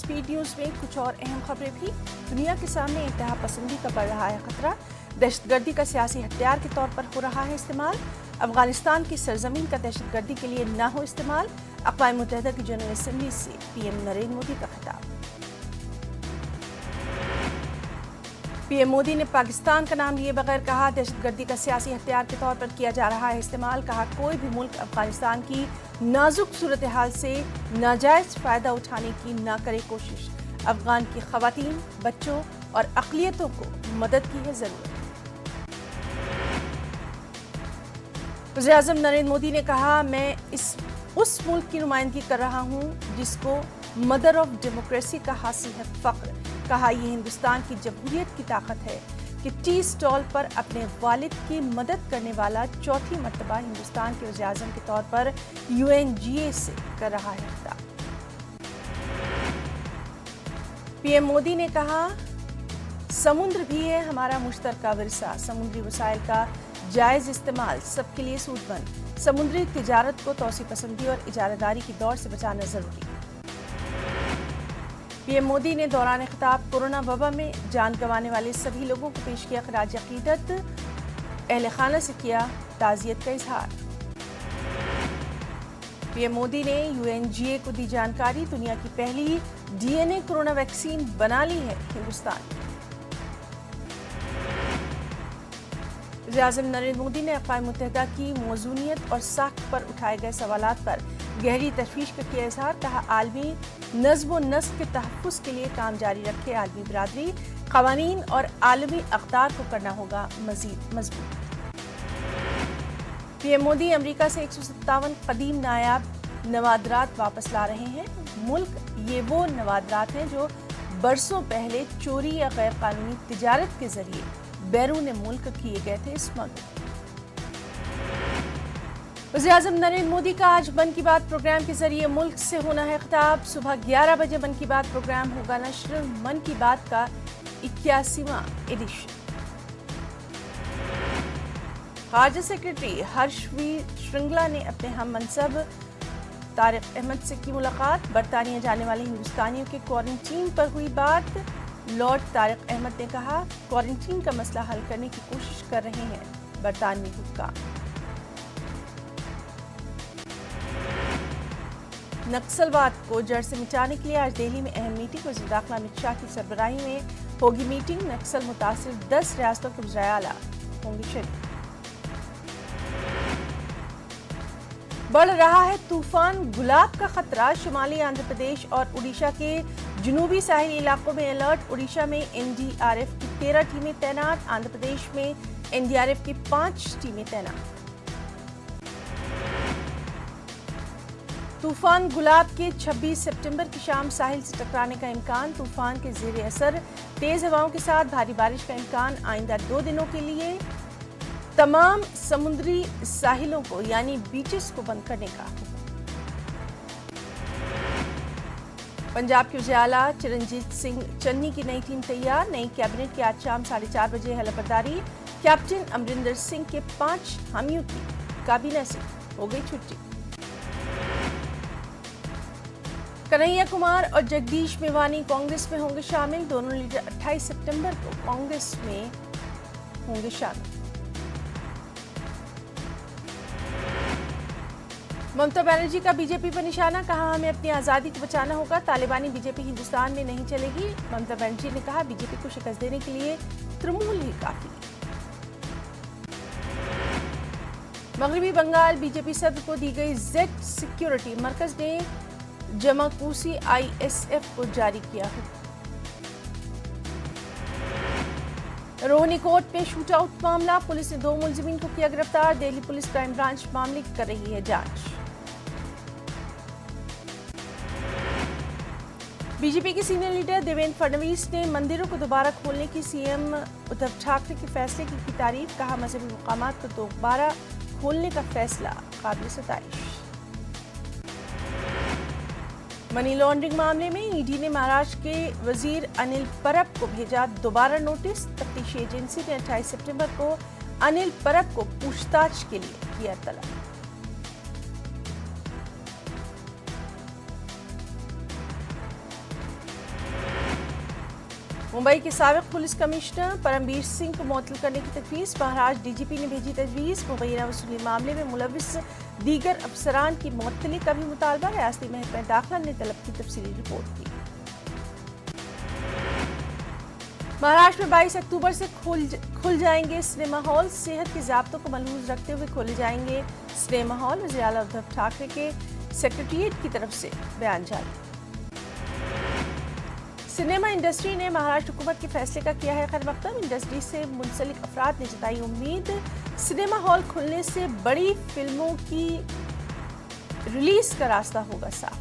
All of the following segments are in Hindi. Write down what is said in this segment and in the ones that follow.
स्पीड न्यूज़ में कुछ और अहम खबरें भी। दुनिया के सामने इंतहा पसंदी का बढ़ रहा है खतरा। दहशतगर्दी का सियासी हथियार के तौर पर हो रहा है इस्तेमाल। अफगानिस्तान की सरजमीन का दहशतगर्दी के लिए ना हो इस्तेमाल। अक़वाम मुत्तहिदा की जनरल असेंबली से पीएम नरेंद्र मोदी का खिताब। पीएम मोदी ने पाकिस्तान का नाम लिए बगैर कहा, दहशतगर्दी का सियासी हथियार के तौर पर किया जा रहा है इस्तेमाल। कहा, कोई भी मुल्क अफगानिस्तान की नाजुक सूरत हाल से नाजायज फायदा उठाने की ना करे कोशिश। अफगान की खवातीन, बच्चों और अक़लियतों को मदद की है जरूरत। वज़ीर-ए-आज़म नरेंद्र मोदी ने कहा, मैं उस मुल्क की नुमाइंदगी कर रहा हूँ जिसको मदर ऑफ डेमोक्रेसी का हासिल है फ़ख्र। कहा, यह हिंदुस्तान की जमहूरियत की ताकत है कि टी स्टॉल पर अपने वालिद की मदद करने वाला चौथी मर्तबा हिंदुस्तान के वज़ीर-ए-आज़म के तौर पर UNGA से कर रहा है खिताब। पीएम मोदी ने कहा, समुद्र भी है हमारा मुश्तरका विरसा। समुद्री वसाइल का जायज़ इस्तेमाल सबके लिए सूदमंद। समुद्री तिजारत को तौसी पसंदी और इजारादारी की दौड़ से बचाना जरूरी। पीएम मोदी ने दौरान खिताब कोरोना वबा में जान गंवाने वाले सभी लोगों को पेश किया खराज अकीदत। अहले खाना से किया ताज़ियत का इजहार। पीएम मोदी ने UNGA को दी जानकारी, दुनिया की पहली DNA कोरोना वैक्सीन बना ली है हिंदुस्तान। वज़ीर-ए-आज़म नरेंद्र मोदी ने अक़वाम मुत्तहिदा की मौज़ूनियत और साख्त पर उठाए गए सवालात पर गहरी तशवीश का किया इजहार। कहा, आलमी नज़्म व नस्क के तहफ़्फ़ुज़ के लिए काम जारी रखे आलमी बिरादरी। क़वानीन और आलमी अक़दार को करना होगा मज़ीद मज़बूत। पीएम मोदी अमरीका से 157 कदीम नायाब नवादरात वापस ला रहे हैं। मुल्क ये वो नवादरात हैं जो बरसों पहले चोरी या गैर कानूनी तिजारत के जरिए बैरून मुल्क किए गए थे स्मगल। वज़ीर-ए-आज़म नरेंद्र मोदी का आज मन की बात प्रोग्राम के जरिए मुल्क से होना है खिताब। सुबह 11 बजे मन की बात प्रोग्राम होगा नश्र। मन की बात का 81वां एडिशन। खारजा सेक्रेटरी हर्षवीर श्रृंगला ने अपने हम मनसब तारिक अहमद से की मुलाकात। बरतानिया जाने वाले हिंदुस्तानियों के क्वारंटीन पर हुई बात। लॉर्ड तारिक अहमद ने कहा, क्वारंटीन का मसला हल करने की कोशिश कर रहे हैं बरतानवी हुक्काम। नक्सलवाद को जड़ से मिटाने के लिए आज दिल्ली में अहम मीटिंग। वज़ीर दाखिला अमित शाह की सरबराही में होगी मीटिंग। नक्सल मुतासिर 10 रियासतों के वज़ीर आला होंगे शरीक। बढ़ रहा है तूफान गुलाब का खतरा। शुमाली आंध्र प्रदेश और उड़ीसा के जुनूबी साहिली इलाकों में अलर्ट। उड़ीसा में NDRF की 13 टीमें तैनात। आंध्र प्रदेश में NDRF की 5 टीमें तैनात। तूफान गुलाब के 26 सितंबर की शाम साहिल से टकराने का इम्कान। तूफान के ज़ेरे असर तेज हवाओं के साथ भारी बारिश का इम्कान। आइंदा 2 दिनों के लिए तमाम समुद्री साहिलों को यानी बीचेस को बंद करने का हुक्म। पंजाब के वज़ीर आला चिरंजीत सिंह चन्नी की नई टीम तैयार। नई कैबिनेट की आज शाम 4:30 बजे हलफबरदारी। कैप्टन अमरिंदर सिंह के 5 हामियों की काबीना से हो गई छुट्टी। कन्हैया कुमार और जगदीश मेवानी कांग्रेस में होंगे शामिल। दोनों लीडर 28 सितंबर को कांग्रेस में होंगे शामिल। ममता बनर्जी का बीजेपी पर निशाना। कहा, हमें अपनी आज़ादी को बचाना होगा। तालिबानी बीजेपी हिंदुस्तान में नहीं चलेगी। ममता बनर्जी ने कहा, बीजेपी को शिकस्त देने के लिए तृणमूल ही काफी। मगरबी बंगाल बीजेपी सदर को दी गई जेड सिक्योरिटी। मरकज ने जमाकूसी ISF को जारी किया है। रोहिणी कोर्ट में शूटआउट मामला। पुलिस ने 2 मुलजिमीन को किया गिरफ्तार। दिल्ली पुलिस क्राइम ब्रांच मामले की कर रही है जांच। बीजेपी के सीनियर लीडर देवेंद्र फडणवीस ने मंदिरों को दोबारा खोलने की CM उद्धव ठाकरे के फैसले की तारीफ। कहा, मजहबी मुकामात को दोबारा खोलने का फैसला काबिल सताइश। मनी लॉन्ड्रिंग मामले में ED ने महाराष्ट्र के वजीर अनिल परब को भेजा दोबारा नोटिस। तफ्तीशी एजेंसी ने 28 सितंबर को अनिल परब को पूछताछ के लिए किया तलब। मुंबई के साबिक पुलिस कमिश्नर परमबीर सिंह को मुअत्तल करने की तजवीज़। महाराष्ट्र डीजीपी ने भेजी तजवीज़। मुबैना वसूली मामले में मुलविस दीगर अफसरान की मुअत्तली का भी मुतालबा। रियासती महकमा दाखिला ने तलब की तफसीली रिपोर्ट दी। महाराष्ट्र में 22 अक्टूबर से खुल जाएंगे सिनेमा हॉल। सेहत के ज़ाब्तों को मलहूज रखते हुए खोले जाएंगे सिनेमा हॉल। वज़ीर आला उद्धव ठाकरे के सेक्रेटेरिएट की तरफ से बयान जारी। सिनेमा इंडस्ट्री ने महाराष्ट्र हुकूमत के फैसले का किया है खैर मकदम। इंडस्ट्री से मुंसलिक अफराद ने जताई उम्मीद। सिनेमा हॉल खुलने से बड़ी फिल्मों की रिलीज का रास्ता होगा साफ।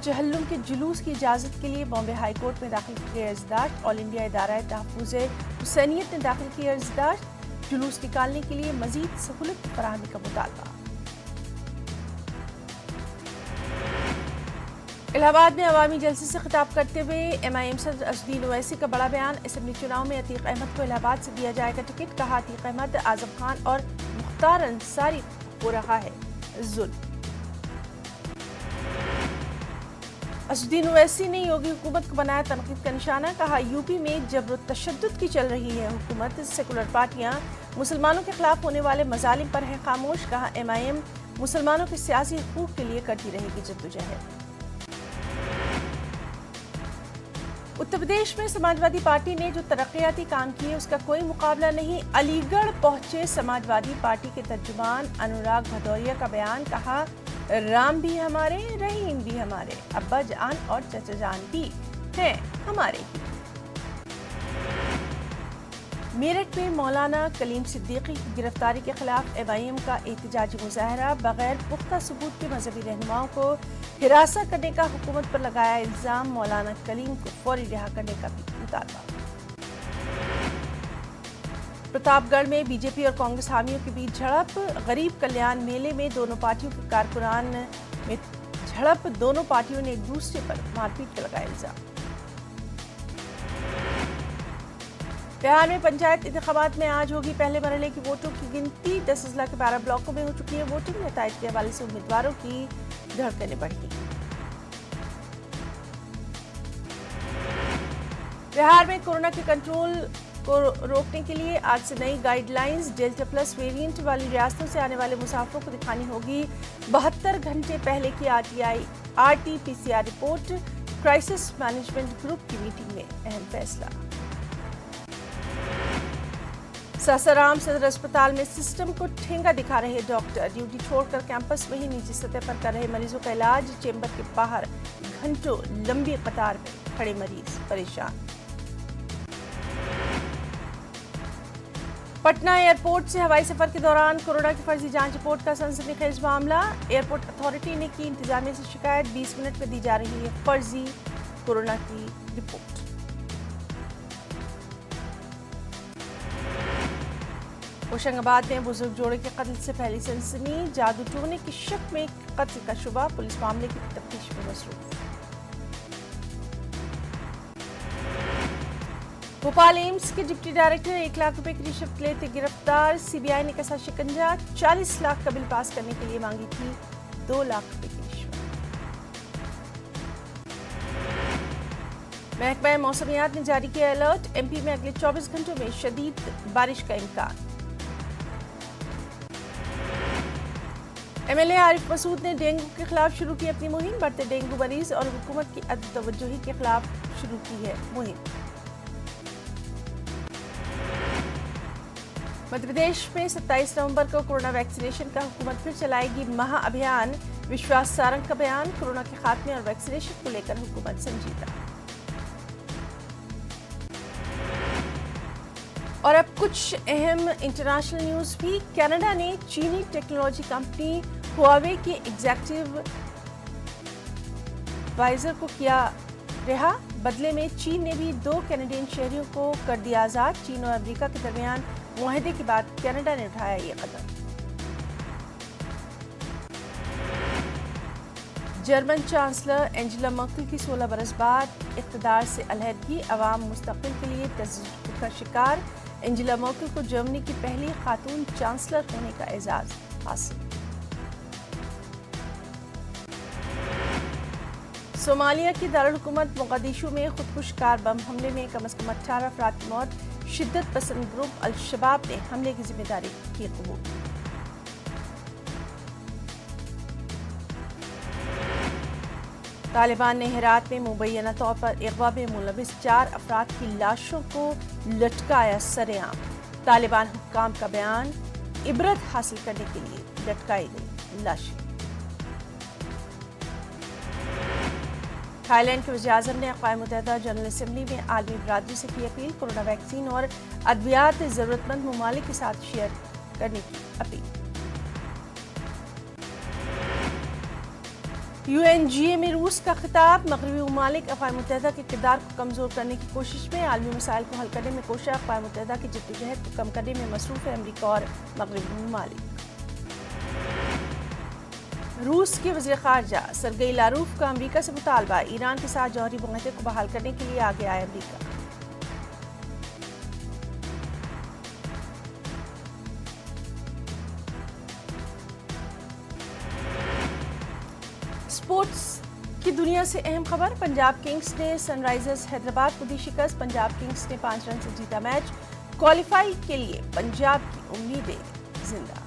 चहल्लुम के जुलूस की इजाजत के लिए बॉम्बे हाई कोर्ट में दाखिल की गई अर्जदाश्त। ऑल इंडिया इदारा तहफ़्फ़ुज़ हुसैनियत ने दाखिल की अर्जदाश्त। जुलूस निकालने के लिए मजीद सहूलत की फराहमी का मुतालबा। इलाहाबाद में अवामी जलसे से खिताब करते हुए MIM सदर असदुद्दीन ओवैसी का बड़ा बयान। असेंबली चुनाव में अतीक अहमद को इलाहाबाद से दिया जाएगा टिकट। कहा अतीक अहमद, आजम खान और मुख्तार अंसारी हो रहा है जुल्म। असदुद्दीन ओवैसी ने योगी हुकूमत को बनाया तनकीद का निशाना। कहा यूपी में जबर तशद्दुद की चल रही है हुकूमत। सेकुलर पार्टियां मुसलमानों के खिलाफ होने वाले मजालिम पर है खामोश। कहा MIM मुसलमानों के सियासी हकूक के लिए करती रहेगी जद्दोजहद। उत्तर प्रदेश में समाजवादी पार्टी ने जो तरक्याती काम किए उसका कोई मुकाबला नहीं। अलीगढ़ पहुंचे समाजवादी पार्टी के तर्जुमान अनुराग भदौरिया का बयान। कहा राम भी हमारे, रहीम भी हमारे, अब्बा जान और चचा जान भी हैं हमारे ही। मेरठ में मौलाना कलीम सिद्दीकी की गिरफ्तारी के खिलाफ MIM का एहतजाजी मुजाहरा। बगैर पुख्ता सबूत के मजहबी रहनुमाओं को हिरासत करने का हुकूमत पर लगाया इल्जाम। मौलाना कलीम को फौरी रिहा करने का भी मुतालबा। प्रतापगढ़ में बीजेपी और कांग्रेस हामियों के बीच झड़प। गरीब कल्याण मेले में दोनों पार्टियों के कारकुनान में झड़प। दोनों पार्टियों ने एक दूसरे पर मारपीट का लगाया इल्जाम। बिहार में पंचायत इंतखाबात में आज होगी पहले मरहले की वोटों की गिनती। 10 अजला के 12 ब्लॉकों में हो चुकी है वोटिंग। नताइज के हवाले से उम्मीदवारों की धड़कनें बढ़ी। बिहार में कोरोना के कंट्रोल को रोकने के लिए आज से नई गाइडलाइंस। डेल्टा प्लस वेरिएंट वाली रियासतों से आने वाले मुसाफिरों को दिखानी होगी 72 घंटे पहले की RT-PCR report. Crisis management group की मीटिंग में अहम फैसला। सासाराम सदर अस्पताल में सिस्टम को ठेंगा दिखा रहे डॉक्टर। ड्यूटी छोड़कर कैंपस में ही निजी सतह पर कर रहे मरीजों का इलाज। चेंबर के बाहर घंटों लंबी कतार में खड़े मरीज परेशान। पटना एयरपोर्ट से हवाई सफर के दौरान कोरोना की फर्जी जांच रिपोर्ट का सनसनीखेज मामला। एयरपोर्ट अथॉरिटी ने की इंतजामिया से शिकायत। 20 मिनट में दी जा रही है फर्जी कोरोना की रिपोर्ट। होशंगाबाद में बुजुर्ग जोड़े के कत्ल से पहली सनसनी। जादू टोने के शक में कत्ल का शुबा। पुलिस मामले की तफ्तीश में मसरूफ। भोपाल एम्स के डिप्टी डायरेक्टर 1 लाख रुपए की रिश्वत लेते गिरफ्तार। CBI ने कसा शिकंजा। 40 लाख का बिल पास करने के लिए मांगी थी 2 लाख रुपए की रिश्वत। महकमा मौसमियात ने जारी किया अलर्ट। MP में अगले 24 घंटों में शदीद बारिश का इम्कान। MLA आरिफ मसूद ने डेंगू के खिलाफ शुरू की अपनी मुहिम। बढ़ते डेंगू मरीज और हुकूमत की अदतवज्जोही के खिलाफ शुरू की है मुहिम। मध्य प्रदेश में 27 नवंबर को कोरोना वैक्सीनेशन का हुकूमत फिर चलाएगी महाअभियान। विश्वास सारंग का बयान। कोरोना के खात्मे और वैक्सीनेशन को लेकर हुकूमत संजीदा। और अब कुछ अहम इंटरनेशनल न्यूज भी। कनाडा ने चीनी टेक्नोलॉजी कंपनी हुआवे के एग्जीक्यूटिव वाइजर को किया रिहा। बदले में चीन ने भी 2 कैनेडियन शहरियों को कर दिया आजाद। चीन और अमेरिका के दरमियान मुआहदे के बाद कनाडा ने उठाया ये कदम। जर्मन चांसलर एंजेला मर्केल की 16 बरस बाद इक़्तिदार से अलहदगी। अवाम मुस्तक़बिल के लिए तशद्दुद का शिकार। एंजेला मर्केल को जर्मनी की पहली खातून चांसलर होने का एजाज हासिल। सोमालिया की दारुल-हुकूमत मोगादिशु में खुदकुश कार बम हमले में कम से कम 18 अफराद की मौत। शिद्दत पसंद ग्रुप अल-शबाब ने हमले की जिम्मेदारी की कबूल। तालिबान ने हेरात में मुबैना तौर पर अगवा में मुलविस 4 अफराद की लाशों को लटकाया सरेआम। तालिबान हुक्काम का बयान, इबरत हासिल करने के लिए लटकाई गई लाशें। थाईलैंड के वज़ीर-ए-आज़म ने अक़वाम मुत्तहिदा जनरल असम्बली में आलमी बरादरी से की अपील, कोरोना वैक्सीन और अद्वियात ज़रूरतमंद ममालिक के साथ शेयर करने की अपील। UNGA में रूस का खिताब, मगरबी ममालिक अक़वाम मुत्तहिदा के किरदार को कमज़ोर करने की कोशिश में, आलमी मसाइल को हल करने में कोशिश, अक़वाम मुत्तहिदा की जद्दोजहद को कम करने में मसरूफ़ है अमरीका और मगरबी ममालिक। रूस के वज़ीर ख़ारजा सरगेई लारूफ का अमरीका से मुतालबा, ईरान के साथ जौहरी मुआहदे को बहाल करने के लिए आगे आए अमरीका। स्पोर्ट्स की दुनिया से अहम खबर, पंजाब किंग्स ने सनराइजर्स हैदराबाद को दी शिकस्त। पंजाब किंग्स ने 5 रन से जीता मैच। क्वालिफाई के लिए पंजाब की उम्मीदें जिंदा।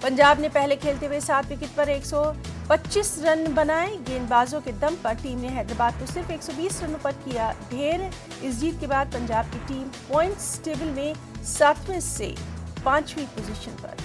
पंजाब ने पहले खेलते हुए 7 विकेट पर 125 रन बनाए। गेंदबाजों के दम पर टीम ने हैदराबाद को सिर्फ 120 रनों पर किया ढेर। इस जीत के बाद पंजाब की टीम पॉइंट्स टेबल में 7वें से 5वीं पोजीशन पर।